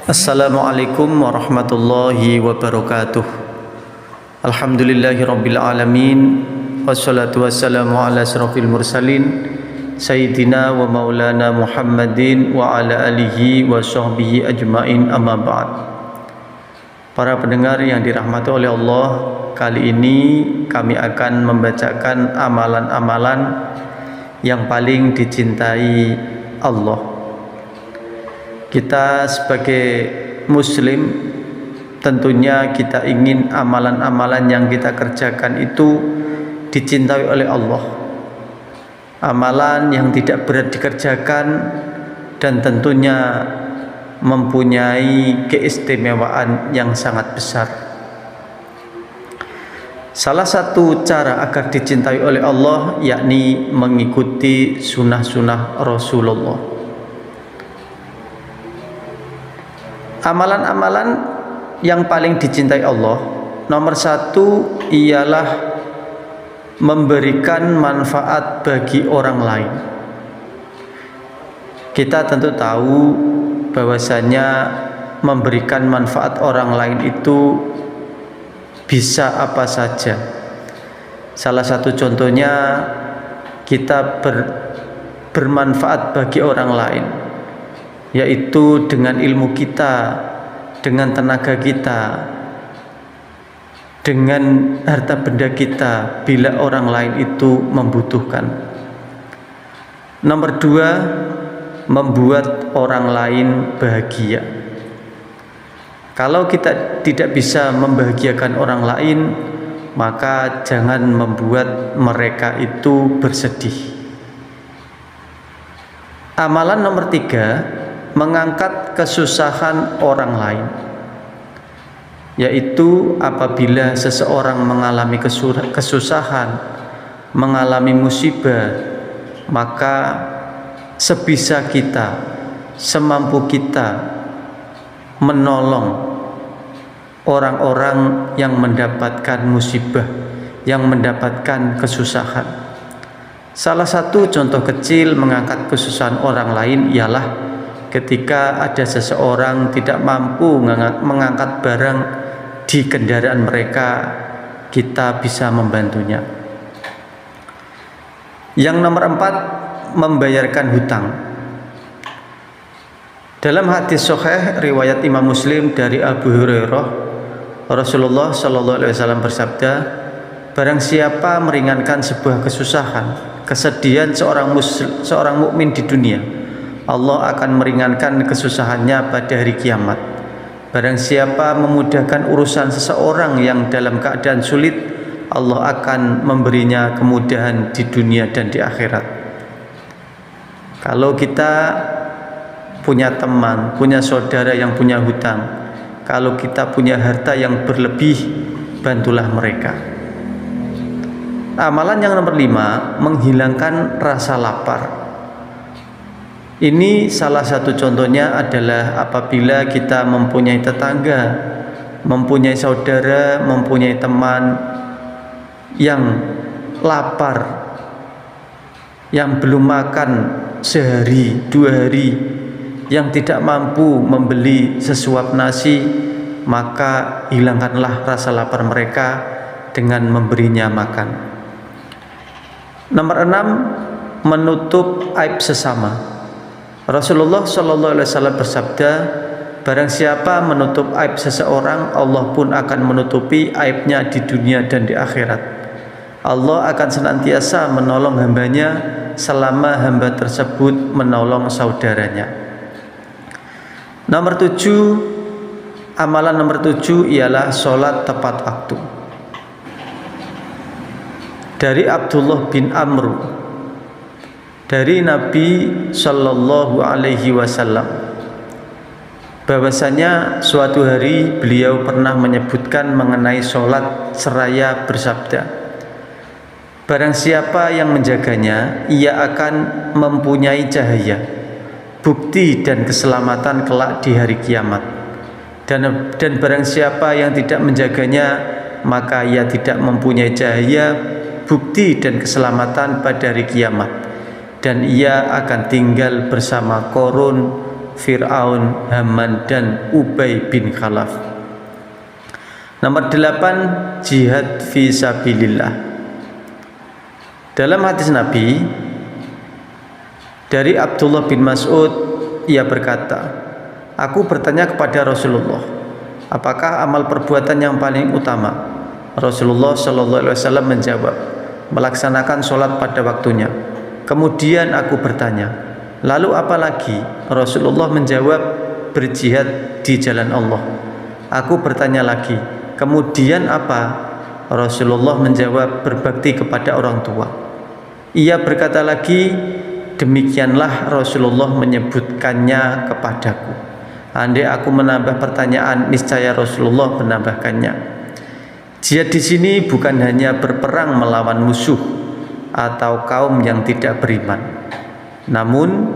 Assalamualaikum warahmatullahi wabarakatuh. Alhamdulillahi rabbil alamin. Wassalatu wassalamu ala asrafil mursalin Sayyidina wa maulana Muhammadin wa ala alihi wa sahbihi ajmain, amma ba'd. Para pendengar yang dirahmati oleh Allah, kali ini kami akan membacakan amalan-amalan yang paling dicintai Allah. Kita sebagai muslim tentunya kita ingin amalan-amalan yang kita kerjakan itu dicintai oleh Allah. Amalan yang tidak berat dikerjakan dan tentunya mempunyai keistimewaan yang sangat besar. Salah satu cara agar dicintai oleh Allah yakni mengikuti sunnah-sunnah Rasulullah. Amalan-amalan yang paling dicintai Allah, nomor satu ialah memberikan manfaat bagi orang lain. Kita tentu tahu bahwasanya memberikan manfaat orang lain itu bisa apa saja. Salah satu contohnya kita bermanfaat bagi orang lain, yaitu dengan ilmu kita, dengan tenaga kita, dengan harta benda kita bila orang lain itu membutuhkan. Nomor dua, membuat orang lain bahagia. Kalau kita tidak bisa membahagiakan orang lain, maka jangan membuat mereka itu bersedih. Amalan nomor tiga, mengangkat kesusahan orang lain, yaitu apabila seseorang mengalami kesusahan, mengalami musibah, maka sebisa kita, semampu kita menolong orang-orang yang mendapatkan musibah, yang mendapatkan kesusahan. Salah satu contoh kecil mengangkat kesusahan orang lain ialah ketika ada seseorang tidak mampu mengangkat barang di kendaraan mereka, kita bisa membantunya. Yang nomor empat, membayarkan hutang. Dalam hadis sahih riwayat Imam Muslim dari Abu Hurairah, Rasulullah Shallallahu Alaihi Wasallam bersabda, barang siapa meringankan sebuah kesusahan, kesedihan seorang mukmin di dunia, Allah akan meringankan kesusahannya pada hari kiamat. Barang siapa memudahkan urusan seseorang yang dalam keadaan sulit, Allah akan memberinya kemudahan di dunia dan di akhirat. Kalau kita punya teman, punya saudara yang punya hutang, kalau kita punya harta yang berlebih, bantulah mereka. Amalan yang nomor lima, menghilangkan rasa lapar. Ini salah satu contohnya adalah apabila kita mempunyai tetangga, mempunyai saudara, mempunyai teman yang lapar, yang belum makan sehari, 2 hari, yang tidak mampu membeli sesuap nasi, maka hilangkanlah rasa lapar mereka dengan memberinya makan. Nomor 6, menutup aib sesama. Rasulullah Shallallahu Alaihi Wasallam bersabda, barang siapa menutup aib seseorang, Allah pun akan menutupi aibnya di dunia dan di akhirat. Allah akan senantiasa menolong hambanya selama hamba tersebut menolong saudaranya. Nomor 7, amalan nomor 7 ialah sholat tepat waktu. Dari Abdullah bin Amr dari Nabi Shallallahu Alaihi Wasallam bahwasanya suatu hari beliau pernah menyebutkan mengenai sholat seraya bersabda, barang siapa yang menjaganya, ia akan mempunyai cahaya, bukti dan keselamatan kelak di hari kiamat. Dan barang siapa yang tidak menjaganya, maka ia tidak mempunyai cahaya, bukti dan keselamatan pada hari kiamat, dan ia akan tinggal bersama Qarun Fir'aun, Haman, dan Ubay bin Khalaf. Nomor 8, jihad fi sabilillah. Dalam hadis Nabi dari Abdullah bin Mas'ud, ia berkata, aku bertanya kepada Rasulullah, apakah amal perbuatan yang paling utama? Rasulullah Shallallahu Alaihi Wasallam menjawab, melaksanakan sholat pada waktunya. Kemudian aku bertanya, lalu apa lagi? Rasulullah menjawab, berjihad di jalan Allah. Aku bertanya lagi, kemudian apa? Rasulullah menjawab, berbakti kepada orang tua. Ia berkata lagi, demikianlah Rasulullah menyebutkannya kepadaku. Andai aku menambah pertanyaan, niscaya Rasulullah menambahkannya. Jihad di sini bukan hanya berperang melawan musuh atau kaum yang tidak beriman. Namun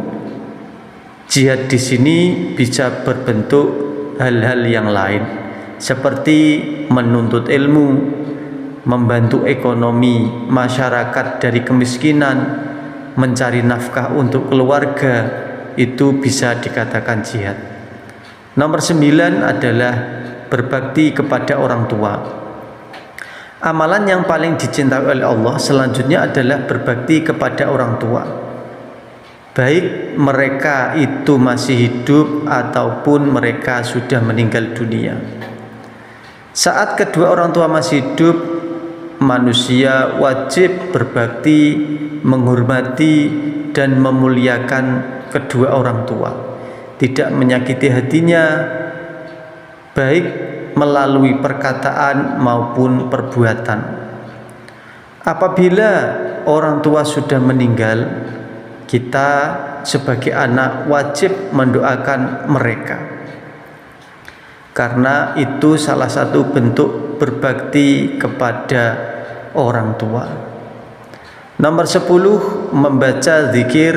jihad di sini bisa berbentuk hal-hal yang lain, seperti menuntut ilmu, membantu ekonomi masyarakat dari kemiskinan, mencari nafkah untuk keluarga, itu bisa dikatakan jihad. Nomor 9 adalah berbakti kepada orang tua. Amalan yang paling dicintai oleh Allah selanjutnya adalah berbakti kepada orang tua, baik mereka itu masih hidup ataupun mereka sudah meninggal dunia. Saat kedua orang tua masih hidup, manusia wajib berbakti, menghormati dan memuliakan kedua orang tua, tidak menyakiti hatinya, baik melalui perkataan maupun perbuatan. Apabila orang tua sudah meninggal, kita sebagai anak wajib mendoakan mereka, karena itu salah satu bentuk berbakti kepada orang tua. Nomor 10, membaca zikir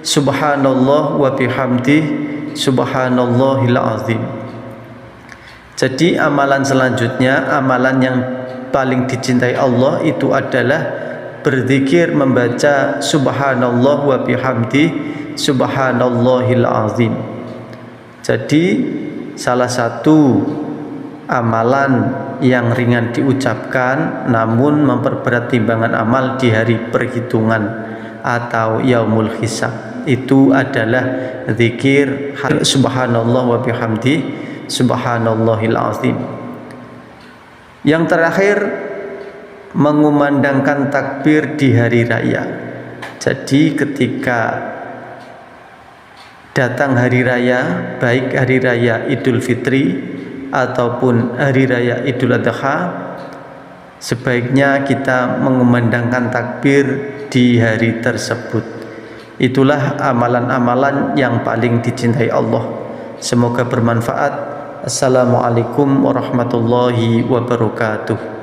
subhanallah wa bihamdih subhanallahil azim. Jadi amalan selanjutnya, amalan yang paling dicintai Allah itu adalah berzikir, membaca subhanallah wa bihamdih subhanallahil azim. Jadi salah satu amalan yang ringan diucapkan namun memperberat timbangan amal di hari perhitungan atau yaumul hisab, itu adalah zikir subhanallah wa bihamdih subhanallahil azim. Yang terakhir, mengumandangkan takbir di hari raya. Jadi ketika datang hari raya, baik hari raya Idul Fitri ataupun hari raya Idul Adha, sebaiknya kita mengumandangkan takbir di hari tersebut. Itulah amalan-amalan yang paling dicintai Allah. Semoga bermanfaat. Assalamualaikum warahmatullahi wabarakatuh.